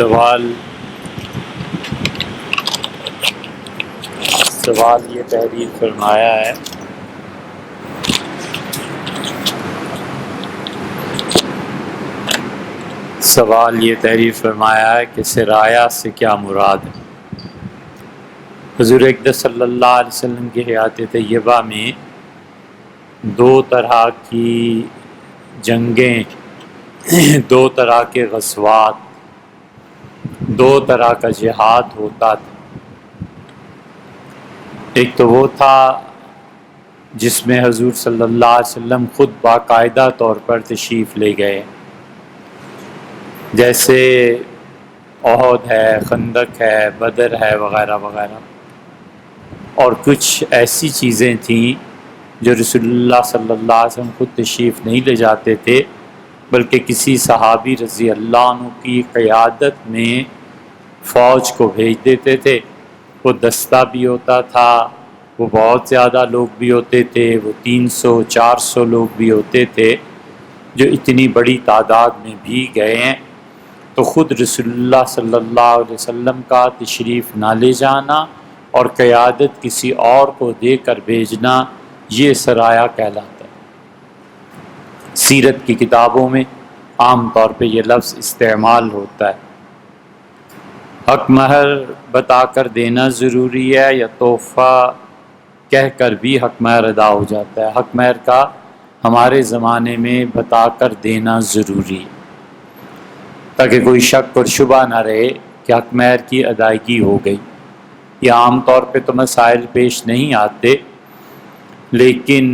سوال یہ تحریر فرمایا ہے کہ سرایہ سے کیا مراد ہے؟ حضور اقدس صلی اللہ علیہ وسلم کی حیات طیبہ میں دو طرح کی جنگیں، دو طرح کے غزوات، دو طرح کا جہاد ہوتا تھا۔ ایک تو وہ تھا جس میں حضور صلی اللہ علیہ وسلم خود باقاعدہ طور پر تشریف لے گئے، جیسے احد ہے، خندق ہے، بدر ہے، وغیرہ وغیرہ۔ اور کچھ ایسی چیزیں تھیں جو رسول اللہ صلی اللہ علیہ وسلم خود تشریف نہیں لے جاتے تھے، بلکہ کسی صحابی رضی اللہ عنہ کی قیادت میں فوج کو بھیج دیتے تھے۔ وہ دستہ بھی ہوتا تھا، وہ بہت زیادہ لوگ بھی ہوتے تھے، وہ 300-400 لوگ بھی ہوتے تھے۔ جو اتنی بڑی تعداد میں بھی گئے ہیں تو خود رسول اللہ صلی اللہ علیہ وسلم کا تشریف نہ لے جانا اور قیادت کسی اور کو دے کر بھیجنا، یہ سرایہ کہلاتا ہے۔ سیرت کی کتابوں میں عام طور پہ یہ لفظ استعمال ہوتا ہے۔ حق مہر بتا کر دینا ضروری ہے یا تحفہ کہہ کر بھی حق مہر ادا ہو جاتا ہے؟ حق مہر کا ہمارے زمانے میں بتا کر دینا ضروری ہے تاکہ کوئی شک اور شبہ نہ رہے کہ حق مہر کی ادائیگی ہو گئی۔ یہ عام طور پہ تو مسائل پیش نہیں آتے، لیکن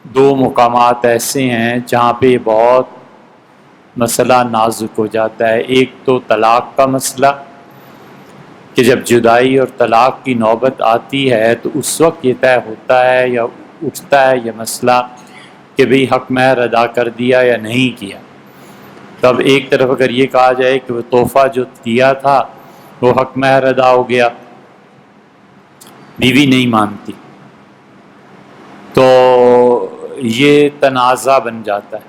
دو مقامات ایسے ہیں جہاں پہ بہت مسئلہ نازک ہو جاتا ہے۔ ایک تو طلاق کا مسئلہ کہ جب جدائی اور طلاق کی نوبت آتی ہے تو اس وقت یہ طے ہوتا ہے یا اٹھتا ہے یہ مسئلہ کہ بھئی حق مہر ادا کر دیا یا نہیں کیا۔ تب ایک طرف اگر یہ کہا جائے کہ وہ تحفہ جو دیا تھا وہ حق مہر ادا ہو گیا، بیوی نہیں مانتی، تو یہ تنازع بن جاتا ہے۔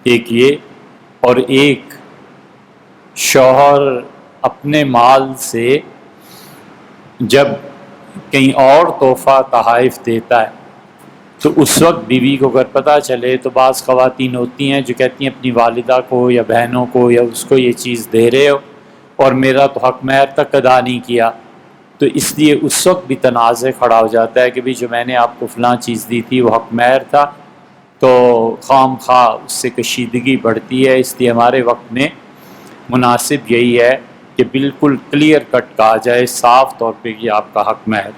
ایک یہ، اور ایک شوہر اپنے مال سے جب کہیں اور تحفہ تحائف دیتا ہے تو اس وقت بیوی کو اگر پتہ چلے تو بعض خواتین ہوتی ہیں جو کہتی ہیں اپنی والدہ کو یا بہنوں کو یا اس کو یہ چیز دے رہے ہو اور میرا تو حق مہر تک ادا نہیں کیا، تو اس لیے اس وقت بھی تنازع کھڑا ہو جاتا ہے کہ بھئی جو میں نے آپ کو فلاں چیز دی تھی وہ حق مہر تھا، تو خام خواہ اس سے کشیدگی بڑھتی ہے۔ اس لیے ہمارے وقت میں مناسب یہی ہے کہ بالکل کلیئر کٹ کہا جائے، صاف طور پہ کہ آپ کا حق مہر۔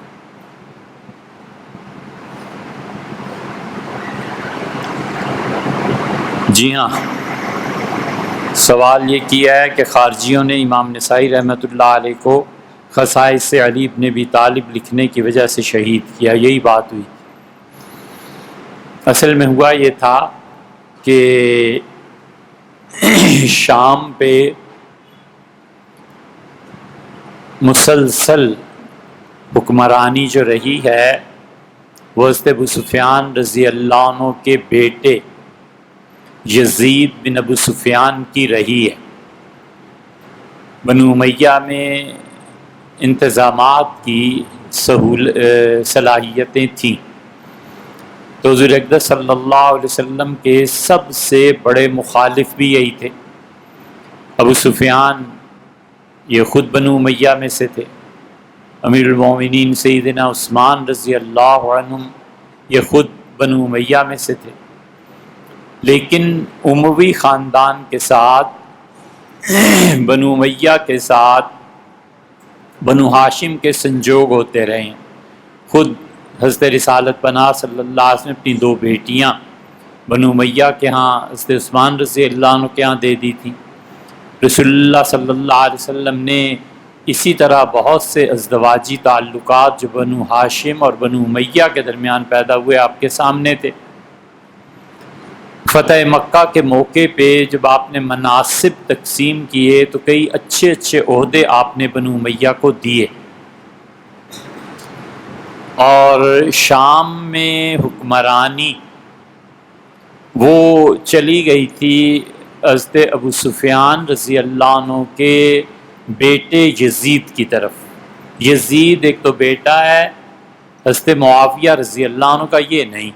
جی ہاں، سوال یہ کیا ہے کہ خارجیوں نے امام نسائی رحمۃ اللہ علیہ کو خصائص علی بن ابی طالب لکھنے کی وجہ سے شہید کیا، یہی بات ہوئی۔ اصل میں ہوا یہ تھا کہ شام پہ مسلسل حکمرانی جو رہی ہے وہ حضرت ابو سفیان رضی اللہ عنہ کے بیٹے یزید بن ابو سفیان کی رہی ہے۔ بنو امیہ میں انتظامات کی صلاحیتیں تھیں، تو حضور اقدس صلی اللہ علیہ وسلم کے سب سے بڑے مخالف بھی یہی تھے۔ ابو سفیان یہ خود بنو امیہ میں سے تھے، امیر المومنین سیدنا عثمان رضی اللہ عنہ یہ خود بنو امیہ میں سے تھے، لیکن اموی خاندان کے ساتھ بنو امیہ کے ساتھ بنو ہاشم کے سنجوگ ہوتے رہے ہیں۔ خود حضرت رسالت پناہ صلی اللہ علیہ وسلم نے اپنی دو بیٹیاں بنو امیہ کے ہاں حضرت عثمان رضی اللہ عنہ کے ہاں دے دی تھیں۔ رسول اللہ صلی اللہ علیہ وسلم نے اسی طرح بہت سے ازدواجی تعلقات جو بنو ہاشم اور بنو امیہ کے درمیان پیدا ہوئے آپ کے سامنے تھے۔ فتح مکہ کے موقع پہ جب آپ نے مناصب تقسیم کیے تو کئی اچھے اچھے عہدے آپ نے بنو امیہ کو دیے، اور شام میں حکمرانی وہ چلی گئی تھی حضرت ابو سفیان رضی اللہ عنہ کے بیٹے یزید کی طرف. یزید ایک تو بیٹا ہے حضرت معاویہ رضی اللہ عنہ کا، یہ نہیں،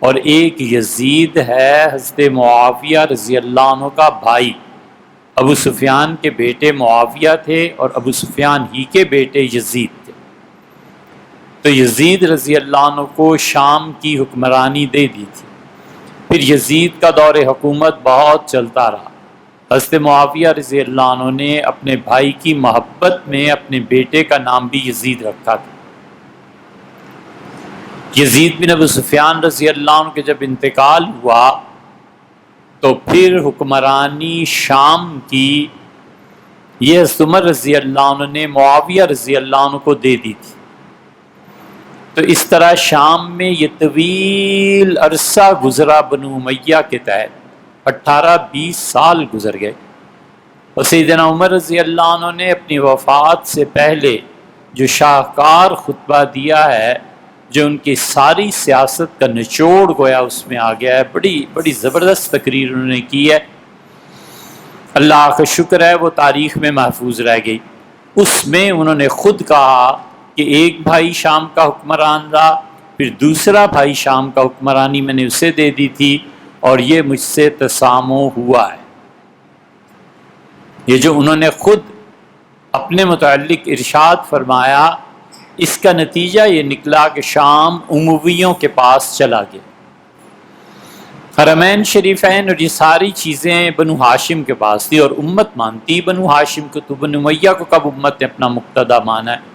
اور ایک یزید ہے حضرت معاویہ رضی اللہ عنہ کا بھائی. ابو سفیان کے بیٹے معاویہ تھے اور ابو سفیان ہی کے بیٹے یزید تھے. تو یزید رضی اللہ عنہ کو شام کی حکمرانی دے دی تھی. پھر یزید کا دور حکومت بہت چلتا رہا. حضرت معاویہ رضی اللہ عنہ نے اپنے بھائی کی محبت میں اپنے بیٹے کا نام بھی یزید رکھا تھا. یزید بن ابو سفیان رضی اللہ عنہ کے جب انتقال ہوا تو پھر حکمرانی شام کی یہ حضرت عمر رضی اللہ عنہ نے معاویہ رضی اللہ عنہ کو دے دی تھی. تو اس طرح شام میں یہ طویل عرصہ گزرا بنو امیہ کے تحت، 18-20 سال گزر گئے. اور سیدنا عمر رضی اللہ عنہ نے اپنی وفات سے پہلے جو شاہکار خطبہ دیا ہے، جو ان کی ساری سیاست کا نچوڑ گویا اس میں آ گیا ہے، بڑی زبردست تقریر انہوں نے کی ہے. اللہ کا شکر ہے وہ تاریخ میں محفوظ رہ گئی. اس میں انہوں نے خود کہا کہ ایک بھائی شام کا حکمران رہا، پھر دوسرا بھائی شام کا حکمرانی میں نے اسے دے دی تھی، اور یہ مجھ سے تسامح ہوا ہے. یہ جو انہوں نے خود اپنے متعلق ارشاد فرمایا، اس کا نتیجہ یہ نکلا کہ شام امویوں کے پاس چلا گیا. حرمین شریفین اور یہ ساری چیزیں بنو ہاشم کے پاس تھی، اور امت مانتی بنو ہاشم کو. تو بنو امیہ کو کب امت نے اپنا مقتدی مانا ہے؟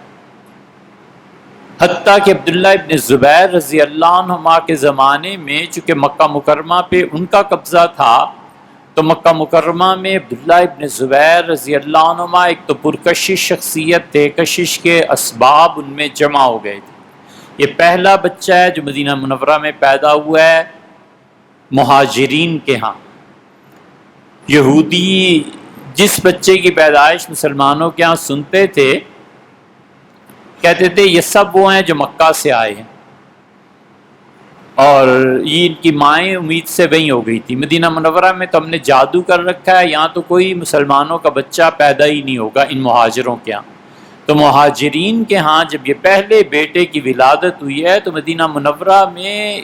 حتیٰ کہ عبداللہ ابن زبیر رضی اللہ عنہما کے زمانے میں چونکہ مکہ مکرمہ پہ ان کا قبضہ تھا، تو مکہ مکرمہ میں عبداللہ ابن زبیر رضی اللہ عنہما ایک تو پرکشش شخصیت تھے، کشش کے اسباب ان میں جمع ہو گئے تھے. یہ پہلا بچہ ہے جو مدینہ منورہ میں پیدا ہوا ہے مہاجرین کے ہاں. یہودی جس بچے کی پیدائش مسلمانوں کے ہاں سنتے تھے، کہتے تھے یہ سب وہ ہیں جو مکہ سے آئے ہیں، اور یہ ان کی مائیں امید سے وہیں ہو گئی تھی. مدینہ منورہ میں تو ہم نے جادو کر رکھا ہے، یہاں تو کوئی مسلمانوں کا بچہ پیدا ہی نہیں ہوگا ان مہاجروں کے ہاں. تو مہاجرین کے ہاں جب یہ پہلے بیٹے کی ولادت ہوئی ہے تو مدینہ منورہ میں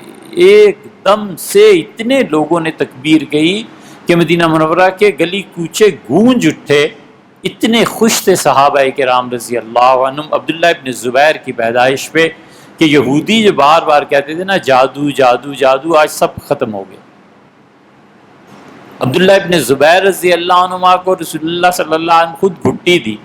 ایک دم سے اتنے لوگوں نے تکبیر کہی کہ مدینہ منورہ کے گلی کوچے گونج اٹھے. اتنے خوش تھے صحابہ کرام رضی اللہ عنہم عبداللہ ابن زبیر کی پیدائش پہ کہ یہودی جو بار بار کہتے تھے نا جادو جادو جادو، آج سب ختم ہو گئے. عبداللہ ابن زبیر رضی اللہ عنہما کو رسول اللہ صلی اللہ علیہ وسلم خود گھٹی دی،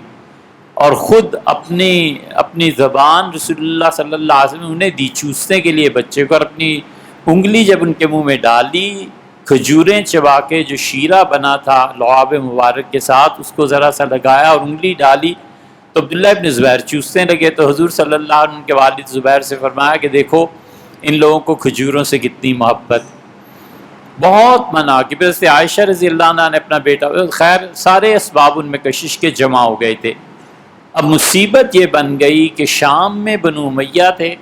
اور خود اپنی زبان رسول اللہ صلی اللہ علیہ وسلم انہیں دی چوسنے کے لیے بچے کو، اور اپنی انگلی جب ان کے منہ میں ڈالی، کھجوریں چبا کے جو شیرہ بنا تھا لعاب مبارک کے ساتھ اس کو ذرا سا لگایا اور انگلی ڈالی تو عبداللہ ابن زبیر چوسنے لگے. تو حضور صلی اللہ علیہ وسلم کے والد زبیر سے فرمایا کہ دیکھو ان لوگوں کو کھجوروں سے کتنی محبت. بہت منع کہ پھر عائشہ رضی اللہ عنہ نے اپنا بیٹا، خیر سارے اسباب ان میں کشش کے جمع ہو گئے تھے. اب مصیبت یہ بن گئی کہ شام میں بنو امیہ تھے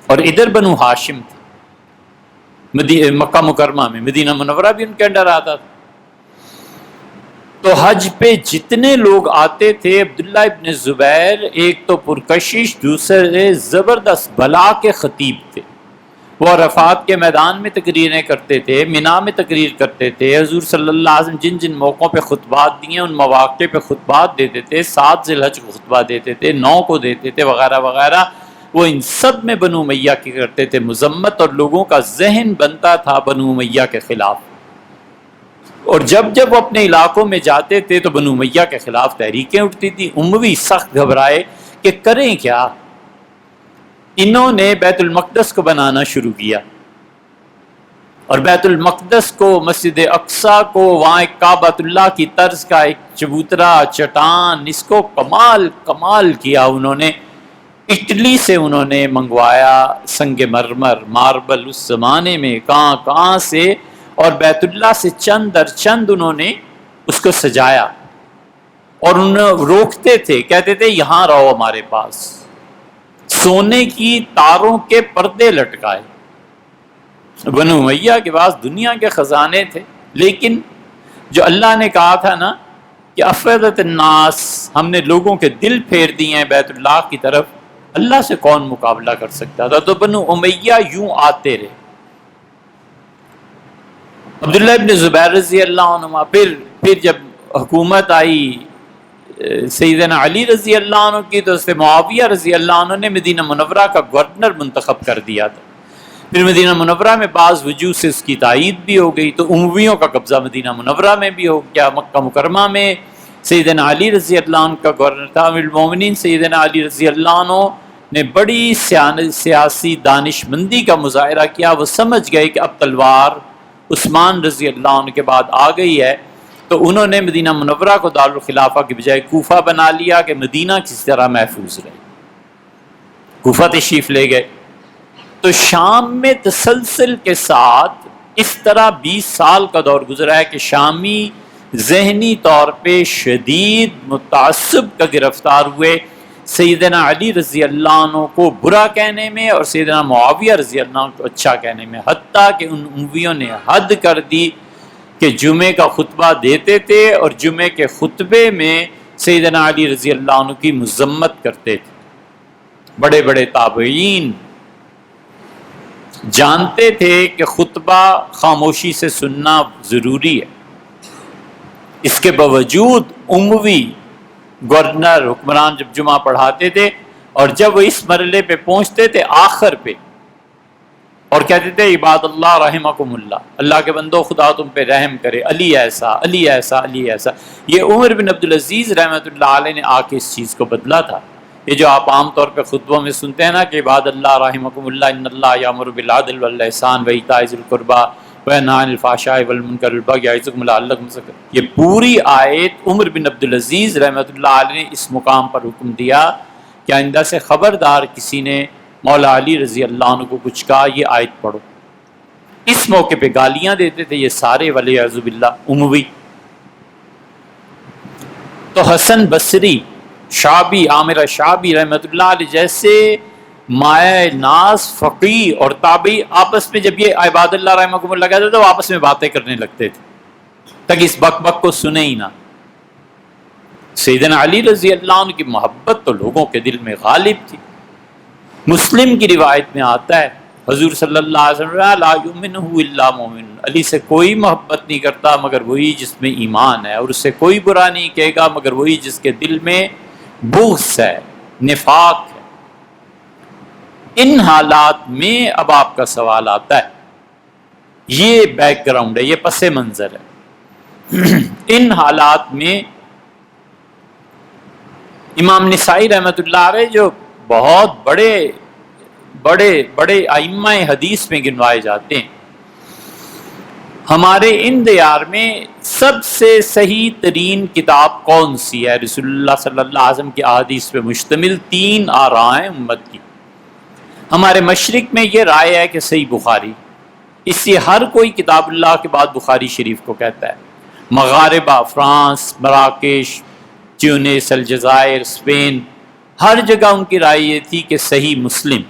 اور ادھر بنو ہاشم تھے. مکہ مکرمہ میں مدینہ منورہ بھی ان کے انڈر آتا تھا. تو حج پہ جتنے لوگ آتے تھے، عبداللہ ابن زبیر ایک تو پرکشش، دوسرے زبردست بلا کے خطیب تھے. وہ عرفات کے میدان میں تقریریں کرتے تھے، مینا میں تقریر کرتے تھے. حضور صلی اللہ علیہ وسلم جن جن موقعوں پہ خطبات دیے ان مواقع پہ خطبات دیتے تھے. 7 ذی الحج کو خطبہ دیتے تھے، 9 کو دیتے تھے، وغیرہ وغیرہ. وہ ان سب میں بنو امیہ کی کرتے تھے مذمت، اور لوگوں کا ذہن بنتا تھا بنو امیہ کے خلاف. اور جب وہ اپنے علاقوں میں جاتے تھے تو بنو امیہ کے خلاف تحریکیں اٹھتی تھیں. اموی سخت گھبرائے کہ کریں کیا. انہوں نے بیت المقدس کو بنانا شروع کیا، اور بیت المقدس کو، مسجد اقصیٰ کو، وہاں ایک کعبۃ اللہ کی طرز کا ایک چبوترا چٹان، اس کو کمال کیا. انہوں نے اٹلی سے انہوں نے منگوایا سنگ مرمر، ماربل اس زمانے میں کہاں سے، اور بیت اللہ سے چند در چند انہوں نے اس کو سجایا. اور انہوں روکتے تھے، کہتے تھے یہاں رہو ہمارے پاس. سونے کی تاروں کے پردے لٹکائے، بنو امیہ کے پاس دنیا کے خزانے تھے، لیکن جو اللہ نے کہا تھا نا کہ افیدت الناس، ہم نے لوگوں کے دل پھیر دیے ہیں بیت اللہ کی طرف، اللہ سے کون مقابلہ کر سکتا تھا؟ تو بنو امیہ یوں آتے رہے۔ عبداللہ ابن زبیر رضی اللہ عنہ، پھر جب حکومت آئی سیدنا علی رضی اللہ عنہ کی، تو اس سے معاویہ رضی اللہ عنہ نے مدینہ منورہ کا گورنر منتخب کر دیا تھا۔ پھر مدینہ منورہ میں بعض وجوہ سے اس کی تائید بھی ہو گئی، تو امویوں کا قبضہ مدینہ منورہ میں بھی ہو گیا۔ مکہ مکرمہ میں سیدنا علی رضی اللہ عنہ کا گورنر تھا۔ امیر المومنین سیدنا علی رضی اللہ عنہ نے بڑی سیاسی دانش مندی کا مظاہرہ کیا۔ وہ سمجھ گئے کہ اب تلوار عثمان رضی اللہ عنہ کے بعد آ گئی ہے، تو انہوں نے مدینہ منورہ کو دارالخلافہ کی بجائے کوفہ بنا لیا کہ مدینہ کسی طرح محفوظ رہے۔ کوفہ تشریف لے گئے۔ تو شام میں تسلسل کے ساتھ اس طرح 20 سال کا دور گزرا ہے کہ شامی ذہنی طور پہ شدید متعصب کا گرفتار ہوئے، سیدنا علی رضی اللہ عنہ کو برا کہنے میں اور سیدنا معاویہ رضی اللہ عنہ کو اچھا کہنے میں، حتیٰ کہ ان امویوں نے حد کر دی کہ جمعے کا خطبہ دیتے تھے اور جمعے کے خطبے میں سیدنا علی رضی اللہ عنہ کی مذمت کرتے تھے۔ بڑے بڑے تابعین جانتے تھے کہ خطبہ خاموشی سے سننا ضروری ہے، اس کے باوجود اموی گورنر حکمران جب جمعہ پڑھاتے تھے اور جب وہ اس مرحلے پہ پہنچتے تھے آخر پہ، اور کہتے تھے عباد اللہ رحمکم اللہ، اللہ کے بندو خدا تم پہ رحم کرے، علی ایسا علی ایسا علی ایسا۔ یہ عمر بن عبدالعزیز رحمۃ اللہ علیہ نے آ کے اس چیز کو بدلا تھا۔ یہ جو آپ عام طور پہ خطبوں میں سنتے ہیں نا کہ عباد اللہ رحمکم اللہ ان اللہ یامر بالعدل والاحسان وایتاء ذی القربی وینہی عن الفحشاء والمنکر والبغی یعظکم لعلکم تذکرون، یہ پوری آیت عمر بن عبدالعزیز رحمۃ اللہ علیہ نے اس مقام پر حکم دیا کہ آئندہ سے خبردار کسی نے مولا علی رضی اللہ عنہ کو کچھ کہا یہ آیت پڑھو۔ اس موقع پہ گالیاں دیتے تھے یہ سارے والعیاذ باللہ اموی۔ تو حسن بصری، شعبی، عامر شعبی رحمۃ اللہ علیہ جیسے مائع ناز فقیہ اور تابعی آپس میں جب یہ عباد اللہ رحمکم اللہ کہتے تھے تو آپس میں باتیں کرنے لگتے تھے تاکہ اس بک بک کو سنے ہی نہ۔ سیدنا علی رضی اللہ عنہ کی محبت تو لوگوں کے دل میں غالب تھی۔ مسلم کی روایت میں آتا ہے حضور صلی اللہ علیہ وسلم لا یؤمنہ الا مومن، علی سے کوئی محبت نہیں کرتا مگر وہی جس میں ایمان ہے، اور اس سے کوئی برا نہیں کہے گا مگر وہی جس کے دل میں بغض ہے، نفاق ہے۔ ان حالات میں اب آپ کا سوال آتا ہے، یہ بیک گراؤنڈ ہے، یہ پس منظر ہے۔ ان حالات میں امام نسائی رحمۃ اللہ علیہ جو بہت بڑے بڑے بڑے ائمہ حدیث میں گنوائے جاتے ہیں، ہمارے ان دیار میں سب سے صحیح ترین کتاب کون سی ہے؟ رسول اللہ صلی اللہ علیہ وسلم کی احادیث پہ مشتمل 3 آراء ہیں امت کی۔ ہمارے مشرق میں یہ رائے ہے کہ صحیح بخاری، اس سے ہر کوئی کتاب اللہ کے بعد بخاری شریف کو کہتا ہے۔ مغاربہ، فرانس، مراکش، تیونس، الجزائر، اسپین، ہر جگہ ان کی رائے یہ تھی کہ صحیح مسلم،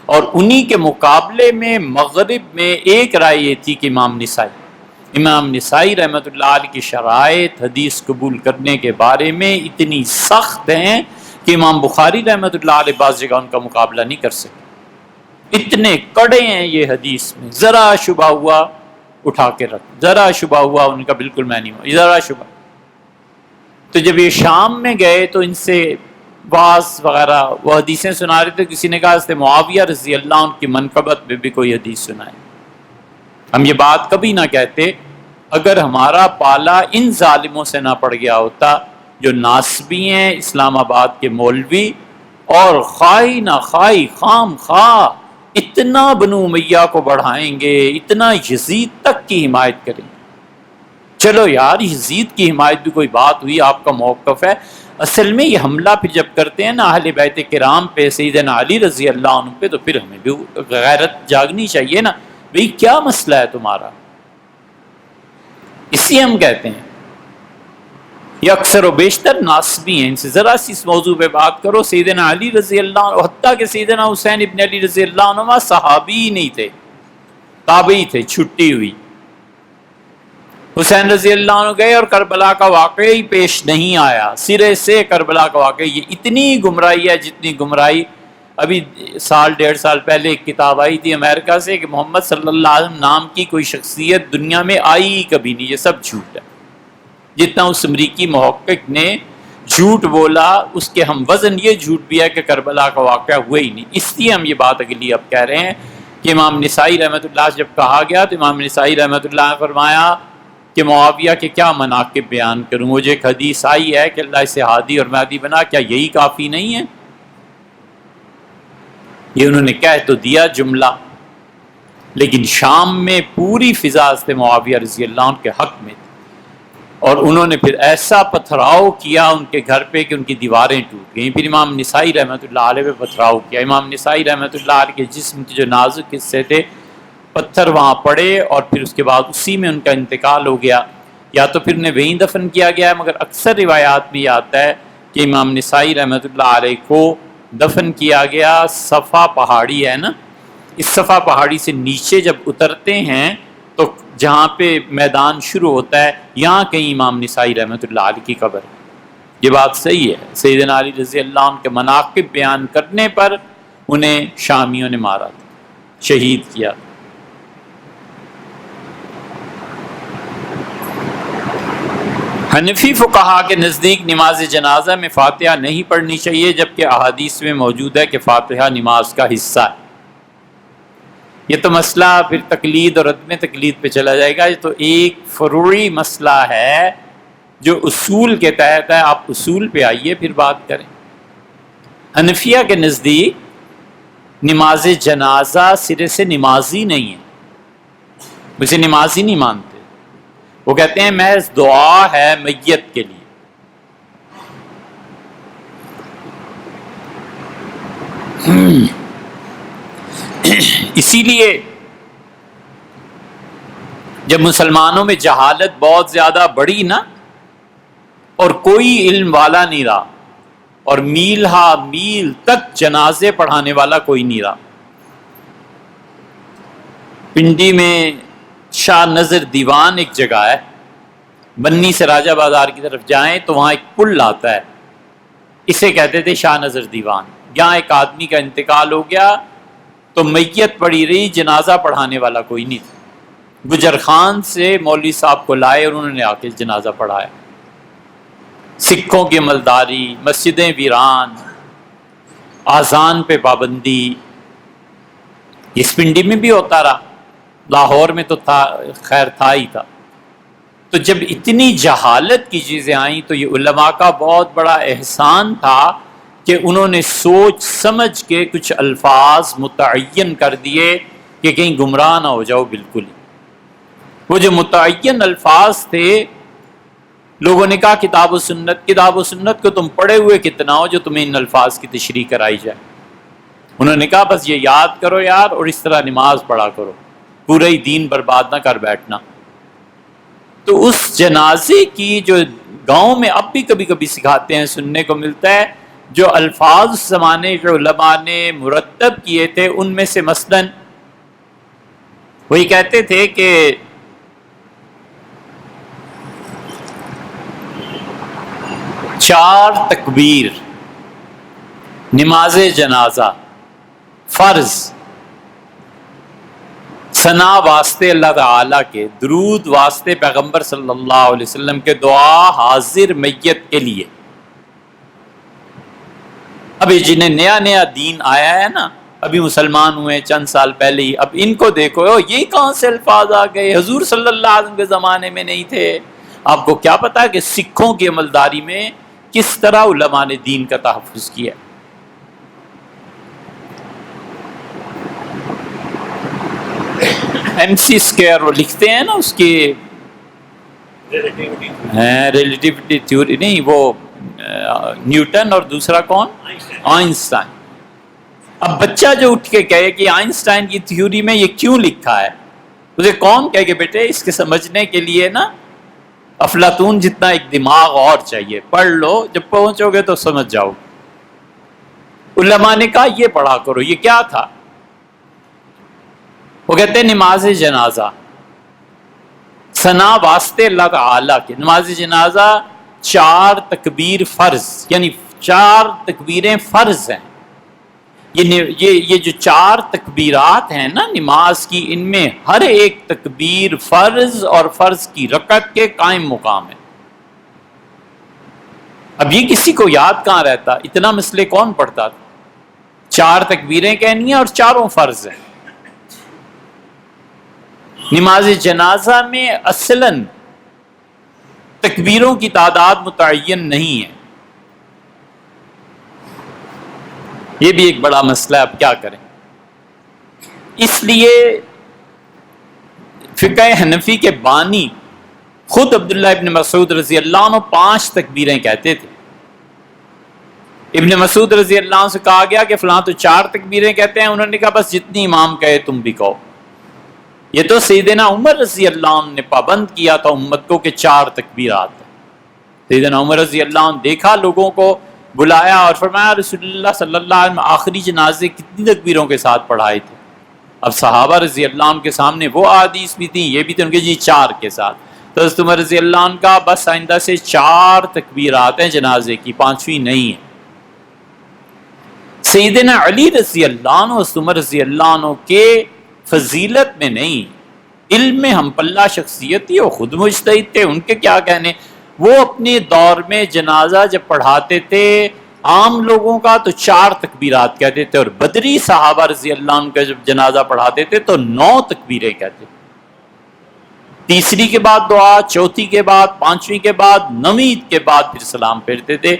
اور انہی کے مقابلے میں مغرب میں ایک رائے یہ تھی کہ امام نسائی رحمۃ اللہ علیہ کی شرائط حدیث قبول کرنے کے بارے میں اتنی سخت ہیں کہ امام بخاری رحمۃ اللہ علیہ بعض جگہ ان کا مقابلہ نہیں کر سکتے، اتنے کڑے ہیں یہ حدیث میں۔ ذرا شبہ ہوا اٹھا کے رکھ، ذرا شبہ ہوا ان کا بالکل میں نہیں ہوا، ذرا شبہ۔ تو جب یہ شام میں گئے تو ان سے بعض وغیرہ وہ حدیثیں سنا رہے تھے، کسی نے کہا اس سے معاویہ رضی اللہ عنہ کی منقبت میں بھی کوئی حدیث سنائے۔ ہم یہ بات کبھی نہ کہتے اگر ہمارا پالا ان ظالموں سے نہ پڑ گیا ہوتا جو ناسبی ہیں، اسلام آباد کے مولوی، اور خواہی نہ خواہی خام خواہ اتنا بنو امیہ کو بڑھائیں گے، اتنا یزید تک کی حمایت کریں گے۔ چلو یار یزید کی حمایت بھی کوئی بات ہوئی، آپ کا موقف ہے۔ اصل میں یہ حملہ پھر جب کرتے ہیں نا اہل بیت کرام پہ، سیدنا علی رضی اللہ عنہ پہ، تو پھر ہمیں بھی غیرت جاگنی چاہیے نا، بھئی کیا مسئلہ ہے تمہارا؟ اسی ہم کہتے ہیں یہ اکثر و بیشتر ناسبی ہیں، ان سے ذرا سی اس موضوع پہ بات کرو۔ سیدنا علی رضی اللہ عنہ، حتیٰ کہ سیدنا حسین ابن علی رضی اللہ عنہ صحابی ہی نہیں تھے، تابعی تھے، چھٹی ہوئی۔ حسین رضی اللہ عنہ گئے اور کربلا کا واقعہ ہی پیش نہیں آیا، سرے سے کربلا کا واقعہ۔ یہ اتنی گمراہی ہے جتنی گمراہی ابھی سال ڈیڑھ سال پہلے ایک کتاب آئی تھی امریکہ سے کہ محمد صلی اللہ علیہ وسلم نام کی کوئی شخصیت دنیا میں آئی ہی کبھی نہیں، یہ سب جھوٹ ہے۔ جتنا اس امریکی محقق نے جھوٹ بولا اس کے ہم وزن یہ جھوٹ بھی ہے کہ کربلا کا واقعہ ہوا ہی نہیں۔ اس لیے ہم یہ بات اگلی اب کہہ رہے ہیں کہ امام نسائی رحمۃ اللہ سے جب کہا گیا تو امام نسائی رحمۃ اللہ نے فرمایا کہ معاویہ کے کیا مناقب بیان کروں، مجھے ایک حدیث آئی ہے کہ اللہ اسے ہادی اور مہدی بنا، کیا یہی کافی نہیں ہے؟ یہ انہوں نے کہہ تو دیا جملہ، لیکن شام میں پوری فضا حضرت معاویہ رضی اللہ عنہ کے حق میں تھی، اور انہوں نے پھر ایسا پتھراؤ کیا ان کے گھر پہ کہ ان کی دیواریں ٹوٹ گئیں۔ پھر امام نسائی رحمۃ اللہ علیہ پہ پتھراؤ کیا۔ امام نسائی رحمۃ اللہ علیہ کے جسم کے جو نازک حصے تھے پتھر وہاں پڑے، اور پھر اس کے بعد اسی میں ان کا انتقال ہو گیا، یا تو پھر انہیں وہیں دفن کیا گیا ہے، مگر اکثر روایات میں یہ آتا ہے کہ امام نسائی رحمۃ اللہ علیہ کو دفن کیا گیا صفا پہاڑی ہے نا، اس صفا پہاڑی سے نیچے جب اترتے ہیں تو جہاں پہ میدان شروع ہوتا ہے یہاں کہیں امام نسائی رحمۃ اللہ علیہ کی قبر ہے۔ یہ بات صحیح ہے۔ سیدنا علی رضی اللہ عنہ کے مناقب بیان کرنے پر انہیں شامیوں نے مارا تھا، شہید کیا تھا۔ حنفی فقہا کے نزدیک نماز جنازہ میں فاتحہ نہیں پڑھنی چاہیے، جبکہ احادیث میں موجود ہے کہ فاتحہ نماز کا حصہ ہے۔ یہ تو مسئلہ پھر تقلید اور عدم تقلید پہ چلا جائے گا، یہ تو ایک فروعی مسئلہ ہے جو اصول کے تحت ہے، آپ اصول پہ آئیے پھر بات کریں۔ حنفیہ کے نزدیک نماز جنازہ سرے سے نمازی نہیں ہے، اسے نمازی نہیں مانتے، وہ کہتے ہیں محض دعا ہے میت کے لیے۔ اسی لیے جب مسلمانوں میں جہالت بہت زیادہ بڑھی نا اور کوئی علم والا نہیں رہا، اور میل ہا میل تک جنازے پڑھانے والا کوئی نہیں رہا، پنڈی میں شاہ نظر دیوان ایک جگہ ہے، بنی سے راجہ بازار کی طرف جائیں تو وہاں ایک پل آتا ہے، اسے کہتے تھے شاہ نظر دیوان۔ یہاں ایک آدمی کا انتقال ہو گیا تو میت پڑی رہی، جنازہ پڑھانے والا کوئی نہیں تھا۔ گجر خان سے مولوی صاحب کو لائے اور انہوں نے آ کے جنازہ پڑھایا۔ سکھوں کی عملداری، مسجدیں ویران، اذان پہ پابندی، اس پنڈی میں بھی ہوتا رہا، لاہور میں تو تھا، خیر تھا ہی تھا۔ تو جب اتنی جہالت کی چیزیں آئیں تو یہ علماء کا بہت بڑا احسان تھا کہ انہوں نے سوچ سمجھ کے کچھ الفاظ متعین کر دیے کہ کہیں گمراہ نہ ہو جاؤ بالکل ہی۔ وہ جو متعین الفاظ تھے، لوگوں نے کہا کتاب و سنت کو تم پڑھے ہوئے کتنا ہو جو تمہیں ان الفاظ کی تشریح کرائی جائے۔ انہوں نے کہا بس یہ یاد کرو یار، اور اس طرح نماز پڑھا کرو، پورا ہی دین برباد نہ کر بیٹھنا۔ تو اس جنازے کی جو گاؤں میں اب بھی کبھی کبھی سکھاتے ہیں، سننے کو ملتا ہے، جو الفاظ اس زمانے کے علماء نے مرتب کیے تھے، ان میں سے مثلاً وہی کہتے تھے کہ چار تکبیر نماز جنازہ فرض، ثنا واسطے اللہ تعالیٰ کے، درود واسطے پیغمبر صلی اللہ علیہ وسلم کے، دعا حاضر میت کے لیے۔ اب یہ جنہیں نیا نیا دین آیا ہے نا، ابھی مسلمان ہوئے چند سال پہلے ہی، اب ان کو دیکھو یہ کہاں سے الفاظ آ گئے، حضور صلی اللہ علیہ وسلم کے زمانے میں نہیں تھے۔ آپ کو کیا پتا کہ سکھوں کی عملداری میں کس طرح علماء نے دین کا تحفظ کیا۔ ایم سی اسکوائر وہ لکھتے ہیں نا، اس کی ریلیٹیوٹی تھیوری، نہیں وہ نیوٹن اور دوسرا کون، آئنسٹائن۔ اب بچہ جو اٹھ کے کہے کہ آئنسٹائن کی تھیوری میں یہ کیوں لکھا ہے، اسے کون کہے کہ بیٹے اس کے سمجھنے کے لیے نا افلاطون جتنا ایک دماغ اور چاہیے، پڑھ لو، جب پہنچو گے تو سمجھ جاؤ۔ علماء نے کہا یہ پڑھا کرو، یہ کیا تھا؟ وہ کہتے ہیں نماز جنازہ ثنا واسطے اللہ تعالیٰ کے، نماز جنازہ 4 تکبیر فرض، یعنی 4 تکبیریں فرض ہیں۔ یہ جو 4 تکبیرات ہیں نا نماز کی، ان میں ہر ایک تکبیر فرض اور فرض کی رکعت کے قائم مقام ہے۔ اب یہ کسی کو یاد کہاں رہتا، اتنا مسئلے کون پڑھتا تھا؟ 4 تکبیریں کہنی ہیں اور چاروں فرض ہیں۔ نماز جنازہ میں اصلاً تکبیروں کی تعداد متعین نہیں ہے، یہ بھی ایک بڑا مسئلہ ہے، اب کیا کریں؟ اس لیے فقہ حنفی کے بانی خود عبداللہ ابن مسعود رضی اللہ عنہ 5 تکبیریں کہتے تھے۔ ابن مسعود رضی اللہ عنہ سے کہا گیا کہ فلاں تو 4 تکبیریں کہتے ہیں، انہوں نے کہا بس جتنی امام کہے تم بھی کہو۔ یہ تو سیدنا عمر رضی اللہ عنہ نے پابند کیا تھا امت کو کہ 4 تکبیرات ہیں۔ سیدنا عمر رضی اللہ عنہ دیکھا لوگوں کو، بلایا اور فرمایا رسول اللہ صلی اللہ علیہ وسلم آخری جنازے کتنی تکبیروں کے ساتھ پڑھائے تھے؟ اب صحابہ رضی اللہ عنہ کے سامنے وہ احادیث بھی تھیں، یہ بھی تھے، ان کے جی 4 کے ساتھ۔ تو حضرت عمر رضی اللہ عنہ کا بس آئندہ سے 4 تکبیرات ہیں جنازے کی، 5ویں نہیں ہے۔ سیدنا علی رضی اللہ عنہ حضرت عمر رضی اللہ عنہ کے فضیلت میں نہیں، علم میں ہم پلہ شخصیت تھی، وہ خود مجتہد تھے، ان کے کیا کہنے۔ وہ اپنے دور میں جنازہ جب پڑھاتے تھے عام لوگوں کا تو 4 تکبیرات کہتے تھے، اور بدری صحابہ رضی اللہ عنہ کا جب جنازہ پڑھاتے تھے تو 9 تکبیریں کہتے تھے۔ تیسری کے بعد دعا، چوتھی کے بعد، 5ویں کے بعد، 9ویں کے بعد پھر سلام پھیرتے تھے۔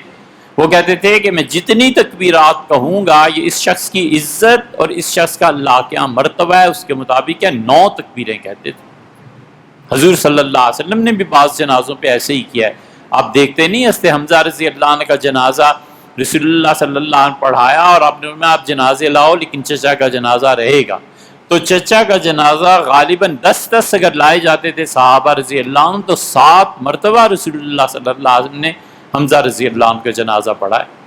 وہ کہتے تھے کہ میں جتنی تکبیرات کہوں گا یہ اس شخص کی عزت اور اس شخص کا اللہ کے یہاں مرتبہ ہے، اس کے مطابق ہے 9 تکبیریں کہتے تھے۔ حضور صلی اللہ علیہ وسلم نے بھی بعض جنازوں پہ ایسے ہی کیا ہے۔ آپ دیکھتے نہیں حضرت حمزہ رضی اللہ عنہ کا جنازہ رسول اللہ صلی اللہ علیہ وسلم پڑھایا اور آپ نے فرمایا آپ جنازے لاؤ لیکن چچا کا جنازہ رہے گا، تو چچا کا جنازہ غالباً 10 اگر لائے جاتے تھے صحابہ رضی اللہ عنہ تو 7 مرتبہ رسول اللہ صلی اللہ علیہ وسلم نے حمزہ رضی اللہ عنہ کا جنازہ پڑھا ہے۔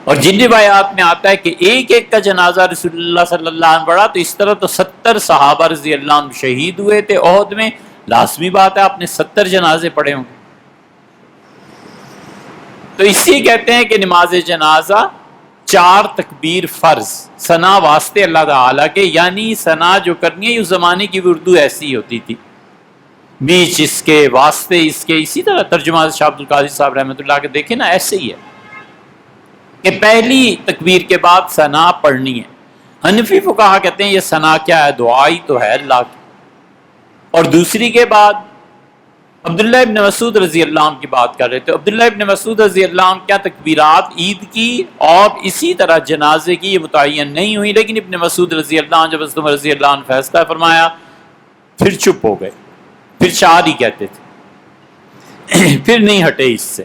اور جن روایات میں آتا ہے کہ ایک ایک کا جنازہ رسول اللہ صلی اللہ علیہ وسلم پڑھا، تو اس طرح تو 70 صحابہ رضی اللہ عنہ شہید ہوئے تھے احد میں، لازمی بات ہے آپ نے 70 جنازے پڑھے ہوں۔ تو اسی کہتے ہیں کہ نماز جنازہ 4 تکبیر فرض ثنا واسطے اللہ تعالیٰ کے، یعنی ثنا جو کرنی ہے اس زمانے کی اردو ایسی ہی ہوتی تھی، بیچ اس کے واسطے اس کے، اسی طرح ترجمہ شاہ عبد القادر صاحب رحمۃ اللہ کے دیکھیں نا ایسے ہی ہے کہ پہلی تکبیر کے بعد ثنا پڑھنی ہے۔ حنفی فقہا کہتے ہیں یہ ثنا کیا ہے، دعائی تو ہے اللہ کی، اور دوسری کے بعد عبداللہ ابن مسعود رضی اللہ عنہ کی بات کر رہے تھے۔ عبداللہ ابن مسعود رضی اللہ عنہ کیا تکبیرات عید کی اور اسی طرح جنازے کی یہ متعین نہیں ہوئی، لیکن ابن مسعود رضی اللہ عنہ جب حضرت عمر رضی اللہ عنہ فیصلہ فرمایا پھر چپ ہو گئے، پھر 4 ہی کہتے تھے، پھر نہیں ہٹے اس سے۔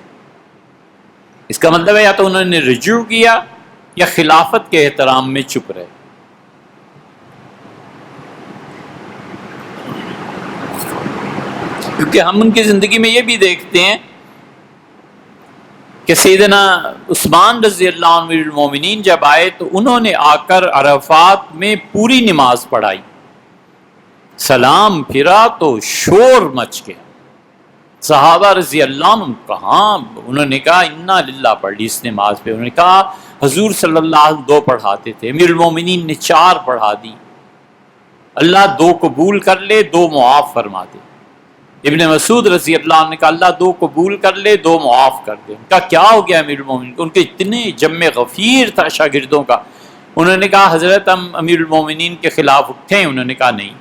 اس کا مطلب ہے یا تو انہوں نے رجوع کیا یا خلافت کے احترام میں چپ رہے۔ کیونکہ ہم ان کی زندگی میں یہ بھی دیکھتے ہیں کہ سیدنا عثمان رضی اللہ عنہ امیر المومنین جب آئے تو انہوں نے آ کر عرفات میں پوری نماز پڑھائی، سلام پھرا تو شور مچ گیا۔ صحابہ رضی اللہ عنہ کہاں، انہوں نے کہا انا للہ پڑھ لی اس نماز پہ، انہوں نے کہا حضور صلی اللہ علیہ وسلم 2 پڑھاتے تھے، امیر المومنین نے 4 پڑھا دی، اللہ 2 قبول کر لے 2 معاف فرما دے۔ ابن مسعود رضی اللہ عنہ نے کہا اللہ 2 قبول کر لے 2 معاف کر دے۔ ان کا کیا ہو گیا امیر المومنین، ان کے اتنے جم غفیر تھا شاگردوں کا۔ انہوں نے کہا حضرت ہم امیر المومنین کے خلاف اٹھیں، انہوں نے کہا نہیں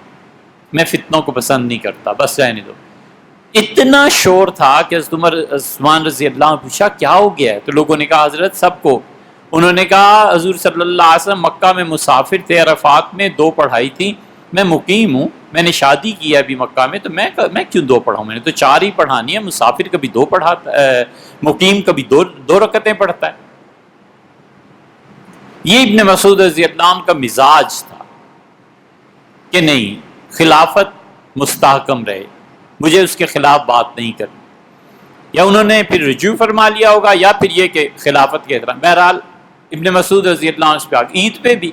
میں فتنوں کو پسند نہیں کرتا، بس رہنے دو۔ اتنا شور تھا کہ حضرت عثمان رضی اللہ عنہ پوچھا کیا ہو گیا ہے، تو لوگوں نے کہا حضرت سب کو، انہوں نے کہا حضور صلی اللہ علیہ وسلم مکہ میں مسافر تھے، عرفات میں 2 پڑھائی تھی، میں مقیم ہوں، میں نے شادی کی ہے ابھی مکہ میں، تو میں کیوں 2 پڑھاؤں، میں نے تو 4 ہی پڑھانی ہے، مسافر کبھی 2 پڑھاتا ہے، مقیم کبھی 2 رکعتیں پڑھتا ہے۔ یہ ابن مسعود رضی اللہ عنہ کا مزاج تھا کہ نہیں خلافت مستحکم رہے، مجھے اس کے خلاف بات نہیں کرنی، یا انہوں نے پھر رجوع فرما لیا ہوگا یا پھر یہ کہ خلافت کے احترام۔ بہرحال ابن مسعود رضی اللہ عنہ پہ عید پہ بھی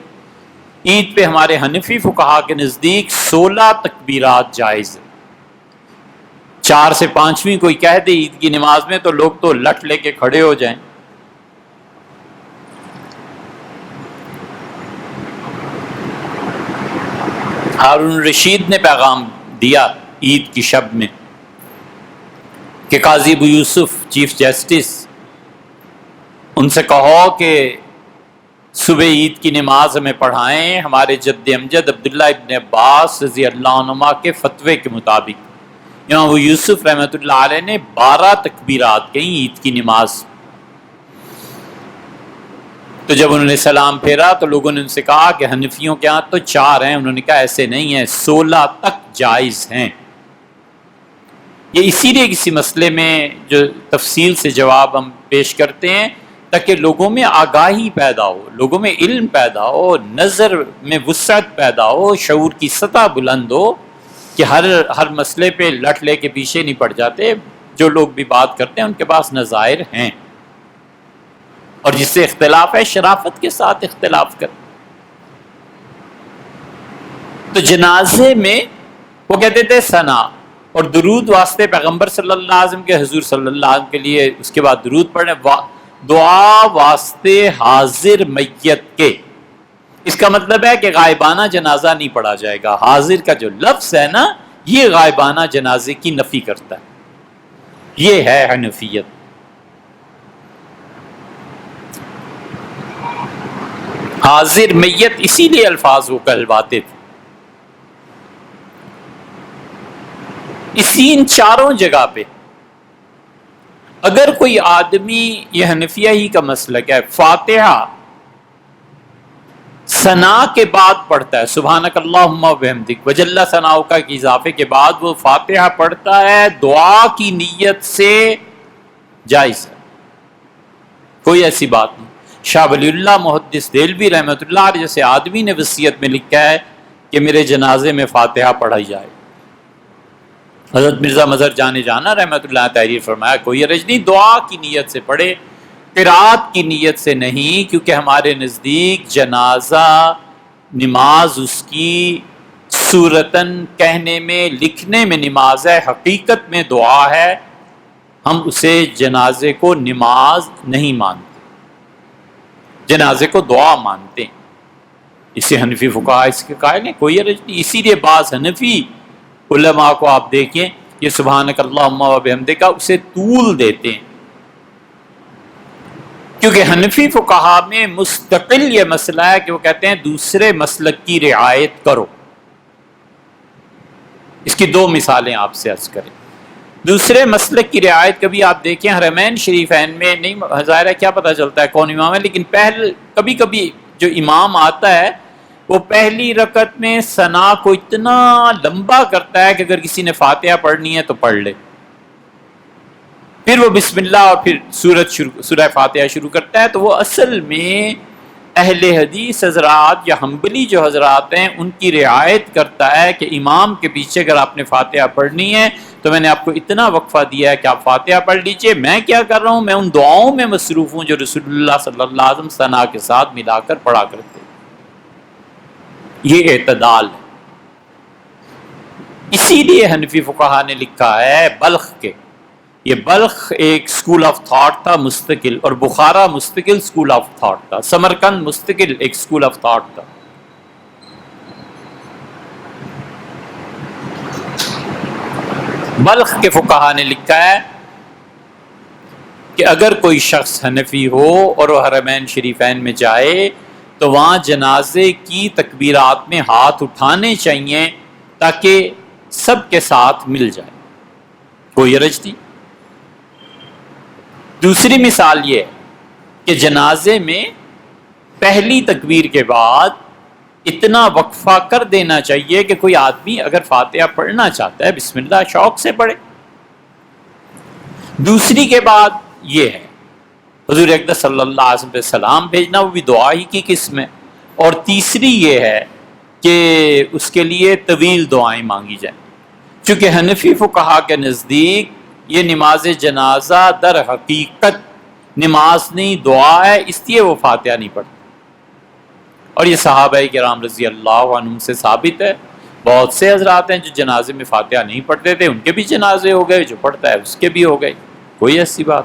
عید پہ ہمارے حنفی فقہا کے نزدیک 16 تکبیرات جائز ہیں۔ 4 سے 5ویں کوئی کہہ دے عید کی نماز میں تو لوگ تو لٹ لے کے کھڑے ہو جائیں۔ ہارون رشید نے پیغام دیا عید کی شب میں کہ قاضی ابو یوسف چیف جسٹس، ان سے کہو کہ صبح عید کی نماز ہمیں پڑھائیں ہمارے جد امجد عبداللہ ابن عباس رضی اللہ عنہما کے فتوے کے مطابق۔ امام ابو یوسف رحمۃ اللہ علیہ نے 12 تکبیرات کہیں عید کی نماز۔ تو جب انہوں نے سلام پھیرا تو لوگوں نے ان سے کہا کہ حنفیوں کے ہاں تو 4 ہیں، انہوں نے کہا ایسے نہیں ہیں، 16 تک جائز ہیں۔ یہ اسی لیے کسی مسئلے میں جو تفصیل سے جواب ہم پیش کرتے ہیں تاکہ لوگوں میں آگاہی پیدا ہو، لوگوں میں علم پیدا ہو، نظر میں وسعت پیدا ہو، شعور کی سطح بلند ہو کہ ہر مسئلے پہ لٹ لے کے پیچھے نہیں پڑ جاتے۔ جو لوگ بھی بات کرتے ہیں ان کے پاس نظائر ہیں، اور جس سے اختلاف ہے شرافت کے ساتھ اختلاف کر۔ تو جنازے میں وہ کہتے تھے ثنا اور درود واسطے پیغمبر صلی اللہ علیہ وسلم کے، حضور صلی اللہ علیہ وسلم کے لیے اس کے بعد درود پڑھنے، دعا واسطے حاضر میت کے۔ اس کا مطلب ہے کہ غائبانہ جنازہ نہیں پڑھا جائے گا۔ حاضر کا جو لفظ ہے نا، یہ غائبانہ جنازے کی نفی کرتا ہے۔ یہ ہے حنفیت۔ حاضر میت اسی لیے الفاظ وہ کہلواتے تھے۔ اسی ان چاروں جگہ پہ اگر کوئی آدمی، یہ حنفیہ ہی کا مسلک ہے، فاتحہ ثنا کے بعد پڑھتا ہے، سبحانک اللہم و بحمدک وجل ثناؤک کے اضافے کے بعد وہ فاتحہ پڑھتا ہے، دعا کی نیت سے جائز ہے، کوئی ایسی بات نہیں۔ شاہ ولی اللہ محدث دہلوی رحمۃ اللہ علیہ جیسے آدمی نے وصیت میں لکھا ہے کہ میرے جنازے میں فاتحہ پڑھائی جائے۔ حضرت مرزا مظہر جان جانا رحمۃ اللہ تحریر فرمایا کوئی حرج نہیں، دعا کی نیت سے پڑھے، قرات کی نیت سے نہیں، کیونکہ ہمارے نزدیک جنازہ نماز اس کی صورتاً کہنے میں لکھنے میں نماز ہے، حقیقت میں دعا ہے۔ ہم اسے جنازے کو نماز نہیں مانتے، جنازے کو دعا مانتے ہیں۔ اسے حنفی فقہا اس کے قائل ہیں، کوئی حرج نہیں۔ اسی لیے بعض حنفی علماء کو آپ دیکھیں یہ سبحانک اللہم و بحمدک اسے طول دیتے ہیں، کیونکہ حنفی فقہا میں مستقل یہ مسئلہ ہے کہ وہ کہتے ہیں دوسرے مسلک کی رعایت کرو۔ اس کی 2 مثالیں آپ سے عرض کریں۔ دوسرے مسلک کی رعایت کبھی آپ دیکھیں حرمین شریفین میں نہیں، ظاہر ہے کیا پتہ چلتا ہے کون امام ہے، لیکن کبھی کبھی جو امام آتا ہے وہ پہلی رکعت میں ثنا کو اتنا لمبا کرتا ہے کہ اگر کسی نے فاتحہ پڑھنی ہے تو پڑھ لے، پھر وہ بسم اللہ اور پھر سورہ فاتحہ شروع کرتا ہے۔ تو وہ اصل میں اہل حدیث حضرات یا حنبلی جو حضرات ہیں ان کی رعایت کرتا ہے کہ امام کے پیچھے اگر آپ نے فاتحہ پڑھنی ہے تو میں نے آپ کو اتنا وقفہ دیا ہے کہ آپ فاتحہ پڑھ لیجئے، میں کیا کر رہا ہوں، میں ان دعاؤں میں مصروف ہوں جو رسول اللہ صلی اللہ علیہ وسلم ثنا کے ساتھ ملا کر پڑھا کرتے۔ یہ اعتدال ہے۔ اسی لیے حنفی فقہا نے لکھا ہے بلخ کے، یہ بلخ ایک سکول آف تھاٹ تھا مستقل، اور بخارا مستقل سکول آف تھاٹ تھا، سمرقند مستقل ایک سکول آف تھاٹ تھا۔ بلخ کے فقہا نے لکھا ہے کہ اگر کوئی شخص حنفی ہو اور وہ حرمین شریفین میں جائے تو وہاں جنازے کی تکبیرات میں ہاتھ اٹھانے چاہیے تاکہ سب کے ساتھ مل جائے، کوئی حرج نہیں۔ دوسری مثال یہ ہے کہ جنازے میں پہلی تکبیر کے بعد اتنا وقفہ کر دینا چاہیے کہ کوئی آدمی اگر فاتحہ پڑھنا چاہتا ہے بسم اللہ شوق سے پڑھے۔ دوسری کے بعد یہ ہے حضور اقدس صلی اللہ علیہ وسلم پہ سلام بھیجنا، وہ بھی دعا ہی کی قسم ہے۔ اور تیسری یہ ہے کہ اس کے لیے طویل دعائیں مانگی جائیں، چونکہ حنفی فقہا کے نزدیک یہ نماز جنازہ در حقیقت نماز نہیں دعا ہے، اس لیے وہ فاتحہ نہیں پڑھتے۔ اور یہ صحابہ کرام رضی اللہ عنہم سے ثابت ہے. بہت سے حضرات ہیں جو جنازے میں فاتحہ نہیں پڑھتے تھے، ان کے بھی جنازے ہو گئے، جو پڑھتا ہے اس کے بھی ہو گئے، کوئی ایسی بات